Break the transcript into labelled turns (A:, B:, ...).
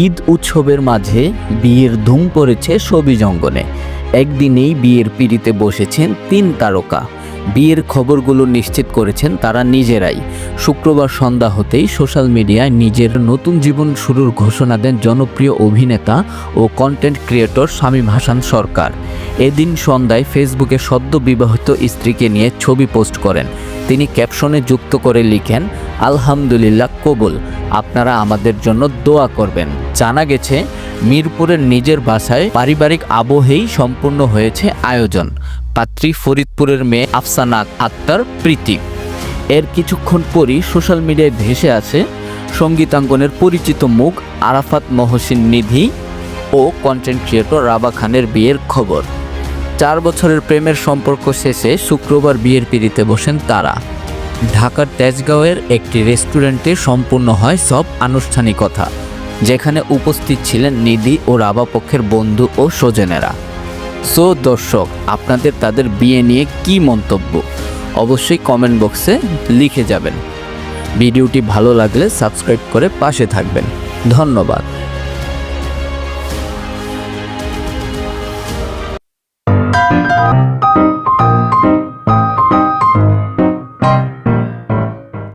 A: ঈদ উৎসবের মাঝে বিয়ের ধুম পড়েছে শোবিজ অঙ্গনে। একদিনেই বিয়ের পিঁড়িতে বসেছেন 3 তারকা। বিয়ের খবরগুলো নিশ্চিত করেছেন তারা নিজেরাই। শুক্রবার সন্ধ্যা হতেই সোশ্যাল মিডিয়ায় নিজের নতুন জীবন শুরুর ঘোষণা দেন জনপ্রিয় অভিনেতা ও কন্টেন্ট ক্রিয়েটর শামীম হাসান সরকার। এদিন সন্ধ্যায় ফেসবুকে সদ্য বিবাহিত স্ত্রীকে নিয়ে ছবি পোস্ট করেন। তিনি ক্যাপশনে যুক্ত করে লিখেন, আলহামদুলিল্লাহ কবুল, আপনারা আমাদের জন্য দোয়া করবেন। জানা গেছে মিরপুরের নিজের বাসায় পারিবারিক আবহেই সম্পূর্ণ হয়েছে আয়োজন। পাত্রী ফরিদপুরের মেয়ে আফসানা আক্তার প্রীতি। এর কিছুক্ষণ পরই সোশ্যাল মিডিয়ায় ভেসে আছে সঙ্গীতাঙ্গনের পরিচিত মুখ আরাফাত মহসিন নিধি ও কন্টেন্ট ক্রিয়েটর রাবা খানের বিয়ের খবর। 4 বছরের প্রেমের সম্পর্ক শেষে শুক্রবার বিয়ের পিঁড়িতে বসেন তারা। ঢাকার তেজগাঁওয়ের একটি রেস্টুরেন্টে সম্পূর্ণ হয় সব আনুষ্ঠানিকতা, যেখানে উপস্থিত ছিলেন নিধি ও রাবা পক্ষের বন্ধু ও স্বজনেরা। সো দর্শক, আপনাদের তাদের বিয়ে নিয়ে কী মন্তব্য অবশ্যই কমেন্ট বক্সে লিখে যাবেন। ভিডিওটি ভালো লাগলে সাবস্ক্রাইব করে পাশে থাকবেন। ধন্যবাদ।